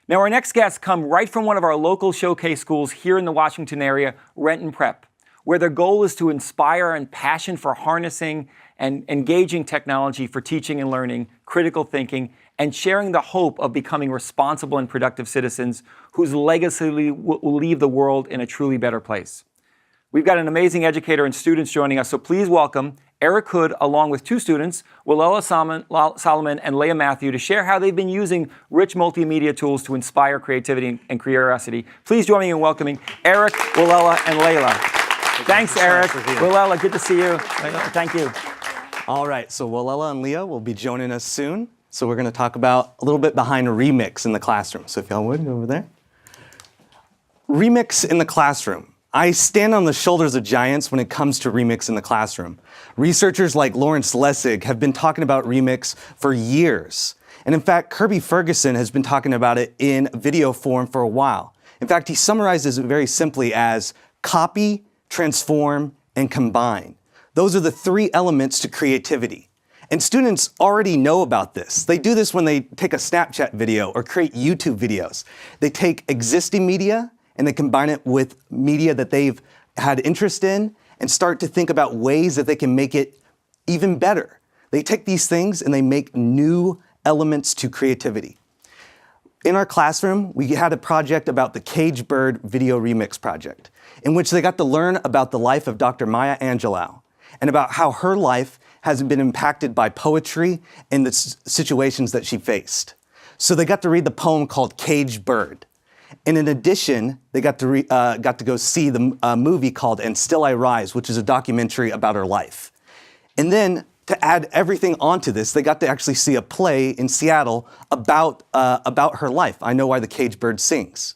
Now, our next guests come right from one of our local showcase schools here in the Washington area, Renton Prep, where their goal is to inspire and passion for harnessing and engaging technology for teaching and learning, critical thinking, and sharing the hope of becoming responsible and productive citizens whose legacy will leave the world in a truly better place. We've got an amazing educator and students joining us, so please welcome Erikk Hood, along with two students, Welela Solomon and Mathew, to share how they've been using rich multimedia tools to inspire creativity and curiosity. Please join me in welcoming Erikk, Welela, and Layla. Thanks, Erikk. Welela, good to see you. Thank you. All right, so Welela and Leah will be joining us soon. So we're going to talk about a little bit behind Remix in the classroom. So if y'all would, go over there. Remix in the classroom. I stand on the shoulders of giants when it comes to Remix in the classroom. Researchers like Lawrence Lessig have been talking about Remix for years. And in fact, Kirby Ferguson has been talking about it in video form for a while. In fact, he summarizes it very simply as copy, transform, and combine. Those are the three elements to creativity. And students already know about this. They do this when they take a Snapchat video or create YouTube videos. They take existing media and they combine it with media that they've had interest in and start to think about ways that they can make it even better. They take these things and they make new elements to creativity. In our classroom, we had a project about the Caged Bird Video Remix Project, in which they got to learn about the life of Dr. Maya Angelou and about how her life has been impacted by poetry and the situations that she faced. So they got to read the poem called Caged Bird. And in addition, they got to go see the movie called And Still I Rise, which is a documentary about her life. And then to add everything onto this, they got to actually see a play in Seattle about her life, I Know Why the Caged Bird Sings.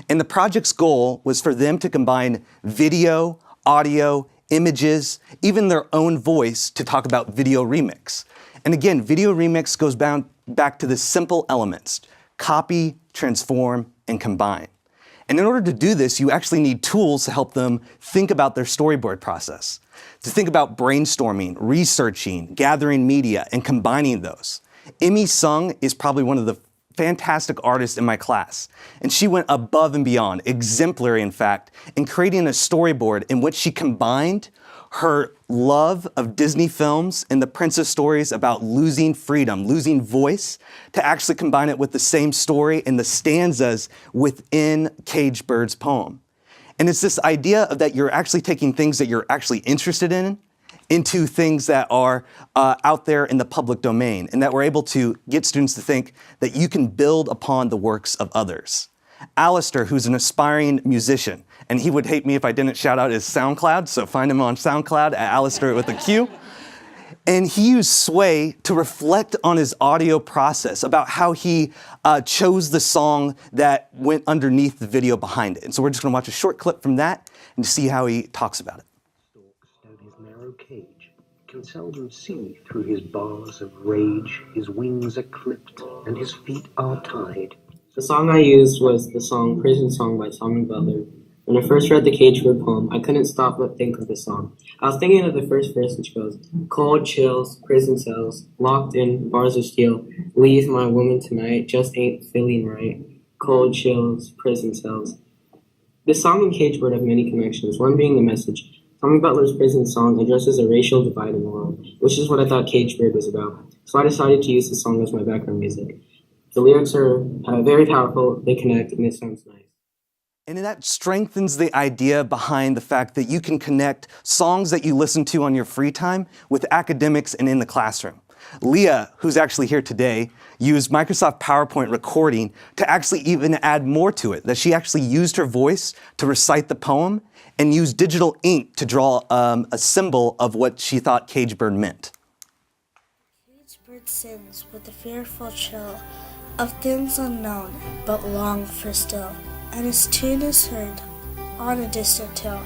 And the project's goal was for them to combine video, audio, images, even their own voice to talk about video remix. And again, video remix goes back to the simple elements: copy, transform, and combine. And in order to do this, you actually need tools to help them think about their storyboard process, to think about brainstorming, researching, gathering media, and combining those. Emmy Sung is probably one of the fantastic artists in my class, and she went above and beyond, exemplary in fact, in creating a storyboard in which she combined her love of Disney films and the princess stories about losing freedom, losing voice, to actually combine it with the same story and the stanzas within Caged Bird's poem. And it's this idea of that you're actually taking things that you're actually interested in into things that are out there in the public domain, and that we're able to get students to think that you can build upon the works of others. Alistair, who's an aspiring musician, and he would hate me if I didn't shout out his SoundCloud, so find him on SoundCloud at Alistair with a Q. And he used Sway to reflect on his audio process about how he chose the song that went underneath the video behind it. And so we're just gonna watch a short clip from that and see how he talks about it. Stalks down his narrow cage, can seldom see through his bars of rage. His wings are clipped and his feet are tied. The song I used was the song Prison Song by Simon Butler. When I first read the Caged Bird poem, I couldn't stop but think of the song. I was thinking of the first verse, which goes, cold chills, prison cells, locked in bars of steel, leave my woman tonight, just ain't feeling right. Cold chills, prison cells. This song and Caged Bird have many connections, one being the message. Simon Butler's Prison Song addresses a racial divide in the world, which is what I thought Caged Bird was about. So I decided to use the song as my background music. The lyrics are very powerful, they connect, and it sounds nice. And that strengthens the idea behind the fact that you can connect songs that you listen to on your free time with academics and in the classroom. Leah, who's actually here today, used Microsoft PowerPoint recording to actually even add more to it, that she actually used her voice to recite the poem and used digital ink to draw a symbol of what she thought Caged Bird meant. Caged Bird sings with the fearful chill of things unknown, but long for still, and his tune is heard on a distant hill,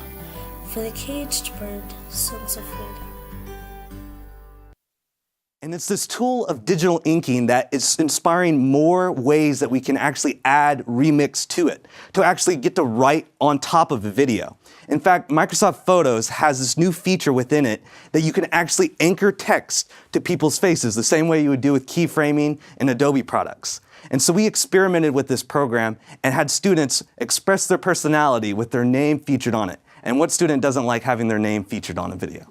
for the caged bird sings of freedom. And it's this tool of digital inking that is inspiring more ways that we can actually add remix to it, to actually get to write on top of the video. In fact, Microsoft Photos has this new feature within it that you can actually anchor text to people's faces the same way you would do with keyframing and Adobe products. And so we experimented with this program and had students express their personality with their name featured on it. And what student doesn't like having their name featured on a video?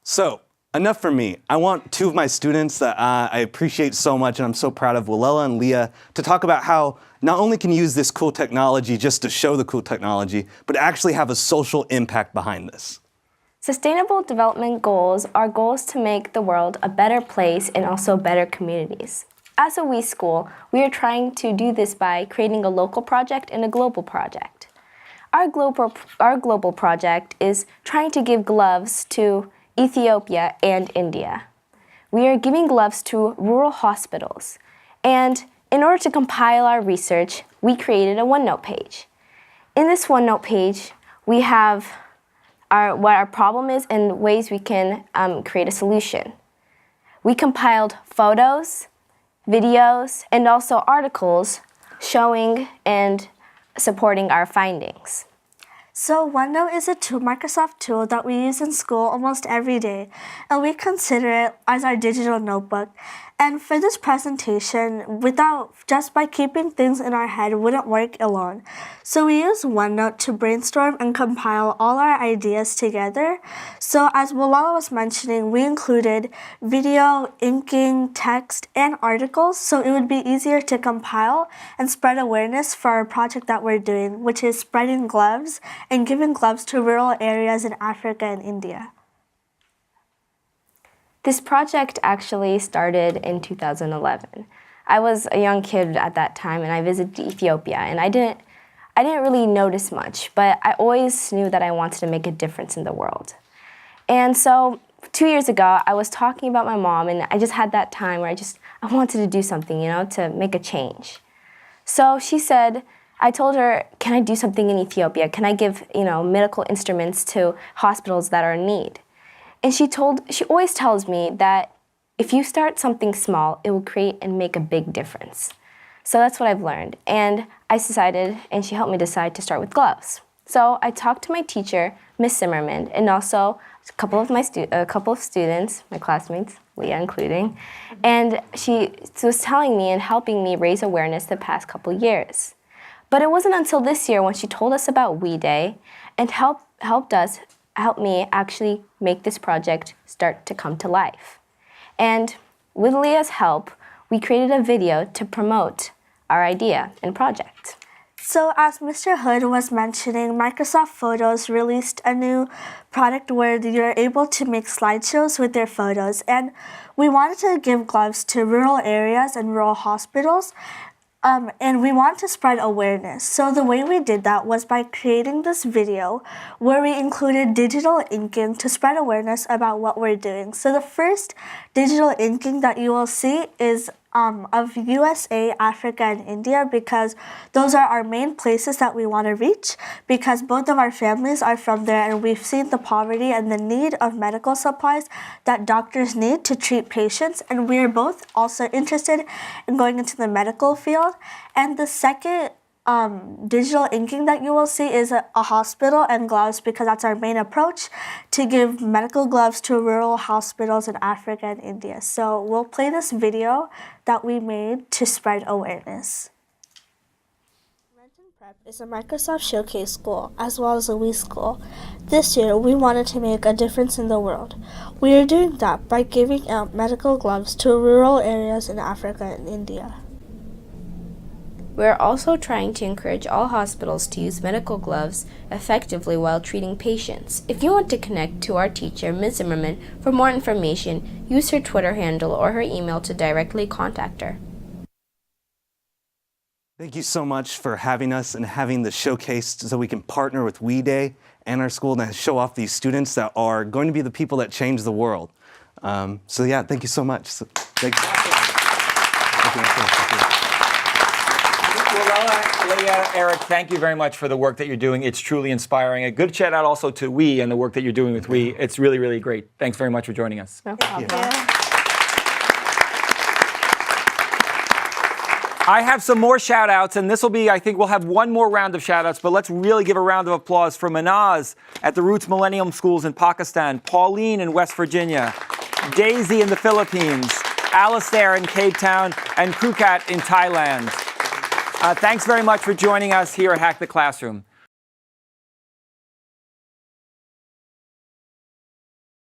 So, enough from me. I want two of my students that I appreciate so much and I'm so proud of, Welela and Leah, to talk about how not only can you use this cool technology just to show the cool technology, but actually have a social impact behind this. Sustainable development goals are goals to make the world a better place and also better communities. As a WE school, we are trying to do this by creating a local project and a global project. Our global project is trying to give gloves to Ethiopia and India. We are giving gloves to rural hospitals. And in order to compile our research, we created a OneNote page. In this OneNote page, we have what our problem is and ways we can create a solution. We compiled photos, videos, and also articles showing and supporting our findings. So OneNote is a Microsoft tool that we use in school almost every day, and we consider it as our digital notebook. And for this presentation, just by keeping things in our head wouldn't work alone. So we use OneNote to brainstorm and compile all our ideas together. So as Welela was mentioning, we included video, inking, text, and articles, so it would be easier to compile and spread awareness for our project that we're doing, which is spreading gloves and giving gloves to rural areas in Africa and India. This project actually started in 2011. I was a young kid at that time and I visited Ethiopia and I didn't really notice much, but I always knew that I wanted to make a difference in the world. And so 2 years ago, I was talking about my mom and I just had that time where I wanted to do something, to make a change. So she said, I told her, can I do something in Ethiopia? Can I give, medical instruments to hospitals that are in need? And she always tells me that if you start something small, it will create and make a big difference. So that's what I've learned. And I decided, and she helped me decide to start with gloves. So I talked to my teacher, Miss Zimmerman, and also a couple of students, my classmates, Leah including, and she was telling me and helping me raise awareness the past couple years. But it wasn't until this year when she told us about WE Day and helped me actually make this project start to come to life. And with Leah's help, we created a video to promote our idea and project. So as Mr. Hood was mentioning, Microsoft Photos released a new product where you're able to make slideshows with your photos. And we wanted to give gloves to rural areas and rural hospitals. And we want to spread awareness. So the way we did that was by creating this video where we included digital inking to spread awareness about what we're doing. So the first digital inking that you will see is of USA, Africa, and India, because those are our main places that we want to reach, because both of our families are from there and we've seen the poverty and the need of medical supplies that doctors need to treat patients, and we're both also interested in going into the medical field. And the second digital inking that you will see is a hospital and gloves, because that's our main approach to give medical gloves to rural hospitals in Africa and India. So we'll play this video that we made to spread awareness. Renton Prep Prep is a Microsoft Showcase school as well as a We school. This year, we wanted to make a difference in the world. We are doing that by giving out medical gloves to rural areas in Africa and India. We are also trying to encourage all hospitals to use medical gloves effectively while treating patients. If you want to connect to our teacher, Ms. Zimmerman, for more information, use her Twitter handle or her email to directly contact her. Thank you so much for having us and having the showcase so we can partner with We Day and our school to show off these students that are going to be the people that change the world. So yeah, thank you so much. Thank you. Welela, Leah, Erikk, thank you very much for the work that you're doing. It's truly inspiring. A good shout out also to We and the work that you're doing with We. It's really, really great. Thanks very much for joining us. No problem. I have some more shout outs, and this will be, I think we'll have one more round of shout outs, but let's really give a round of applause for Manaz at the Roots Millennium Schools in Pakistan, Pauline in West Virginia, Daisy in the Philippines, Alistair in Cape Town, and Krukat in Thailand. Thanks very much for joining us here at Hack the Classroom.